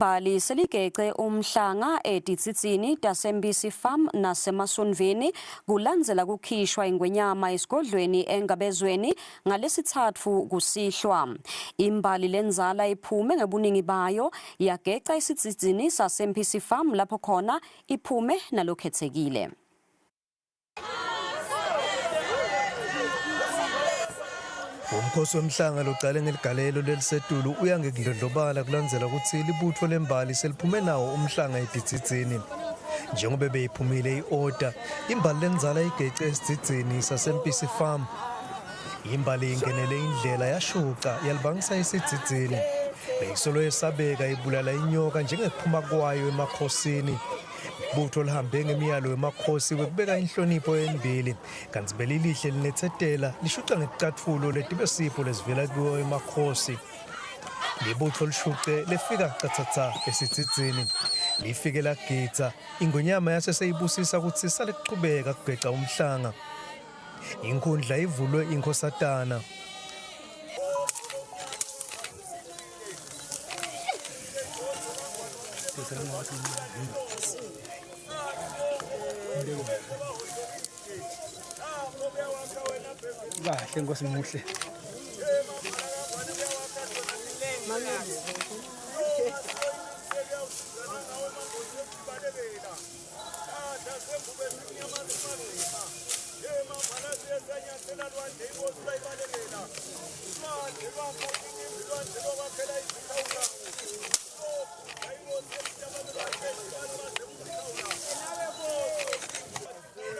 Bhali seligece umhlanga editsitsini taseMbisi Farm naseMasonveni kulandzela kukhishwa ingwenyama esigodlweni engabezweni ngalesithathu kusihlwa. Imbali lenzala iphume ngebuningi bayo yageca isitsitsini saseMbisi Farm lapho khona iphume nalokhethekile. Umkhosi womhlanga loqale ngeligalelo lelisetulu uyangekudlodlobala kulandzela ukuthi libutho lembali seliphume nawo umhlanga editsitsini. Njengoba beyiphumile i-order, imbali lenzala igece esidzidzini saseMbisi Farm. Imbali ingenele indlela yashuqa yalibangisa isidzidzini. Beyisolo yesabeka ibulala inyoka njengekuphuma kwayo emakhosini. Ibutho lihambe ngemiyalo wemakhosi wekubeka inhlonipho yembili kanti belilihle linethetela lishuqa ngecatfulo letibesipho lesivela kuwo emakhosi. Libutho lishuqe lefika qathatha esidzidzini lifike lagitsa ingonyama yase seyibusisa ukuthi sale kuqhubeka kugeca umhlanga. Inkundla ivulwe inkosatana. Kahle Nkosi muhle.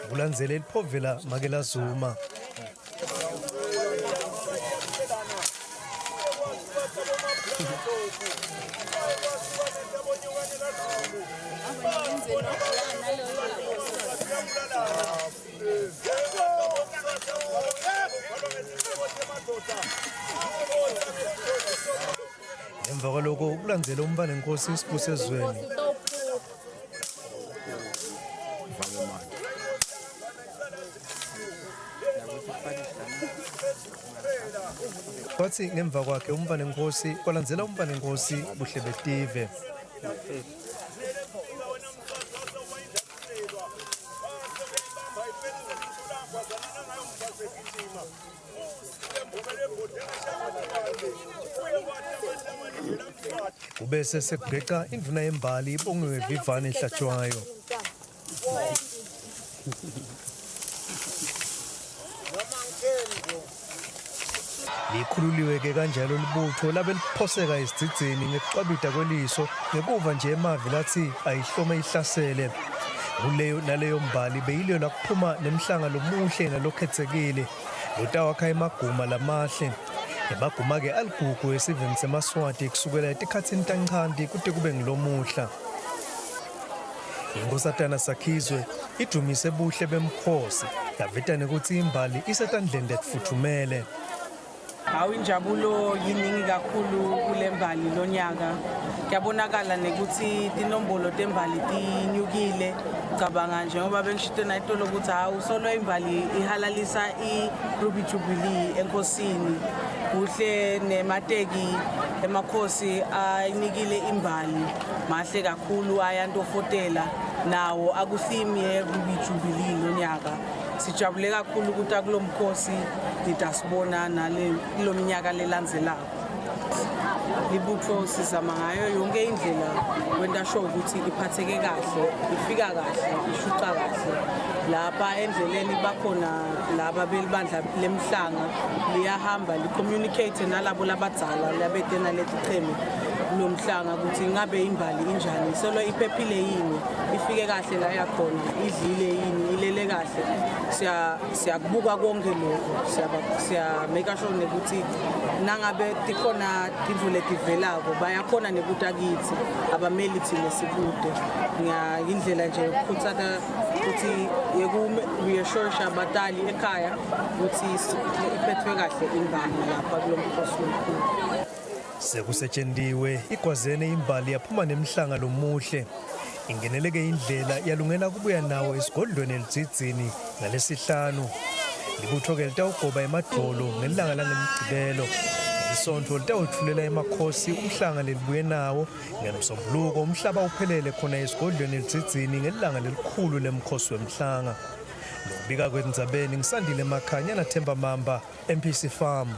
Kulandzele liphovela Makela Zuma. Emva kwalokho kulandzele umbane Nkosi Sibusezweni. Kwathi ngemva kwakhe umbane Nkosi kwalandzela umbane Nkosi Buhle Betive. Ubese sekugeca indvuna yembali ibongiwe Vivane Hlatshwayo. Likhululiwe ke kanjalo libutho labe liphoseka isidzidzini ngekuqabida kweliso ngekuva nje emavi lathi ayihlome ihlasele. Kuleyo naleyo mbali beyilo lakuphuma nemhlanga lomuhle nalokhethekile lotawakha emaguma lamahle. Emaguma ke aligugu esiveni seMaswati kusukela etikhatsini tancandi kude kube ngilomuhla. Inkosatana Sakhizwe idumise buhle bemkhosi yaveta ukuthi imbali isetandleni letfuthumele. Hawu injabulo yiningi kakhulu kulembali lonyaka. Kuyabonakala ukuthi tinombolo tembali tinyukile. Cabanga njengoba bengishito nayitolo ukuthi hawu solo imbali ihalalisa iRuby Jubilee enkosini. Kuhle nemateki emakhosi ayinikile imbali mahle kakhulu ayantofotela nawo akutheme yeRuby Jubilee lonyaka. Sijabule kakhulu ukuthi akulomkhosi sitasibona nalo minyaka lelandzelako. Libutho sizama ngayo yonke indlela kwenta sure ukuthi iphatheke kahle, ifika kahle, ishuqa kahle. Lapha endleleni bakhona laba belibandla lemhlanga liyahamba licommunicate nalabo labadzala labetena leticheme kulomhlanga ukuthi ngabe imbali injani, solo iphephile yini, ifike kahle la yakhona, idlile yini, ilele kahle. Siyakubuka konke lokho, siya make sure ukuthi nangabe tikhona tindlu letivelako bayakhona nekuthi akithi abameli thina sikude ngindlela nje ukuthatha ukuthi yeku-reassure abatali ekhaya ukuthi iphethwe kahle imbali lapha kulomkhosi omkhulu. Sekusetshendiwe igwazene imbali yaphuma nemhlanga lomuhle. Ingeneleke indlela yalungela kubuya nawo esigodlweni elidzidzini ngalesihlanu. Libutho ke litawugoba emadolo ngelanga langemigcibelo. ngeSonto litawethulela emakhosi umhlanga lelibuye nawo ngeMsombuluko umhlaba uphelele khona esigodlweni eLidzidzini ngelanga lelikhulu lemkhosi wemhlanga. Nobika kwendzabeni ngisandile Makhanya naThemba Mamba, MPC Farm.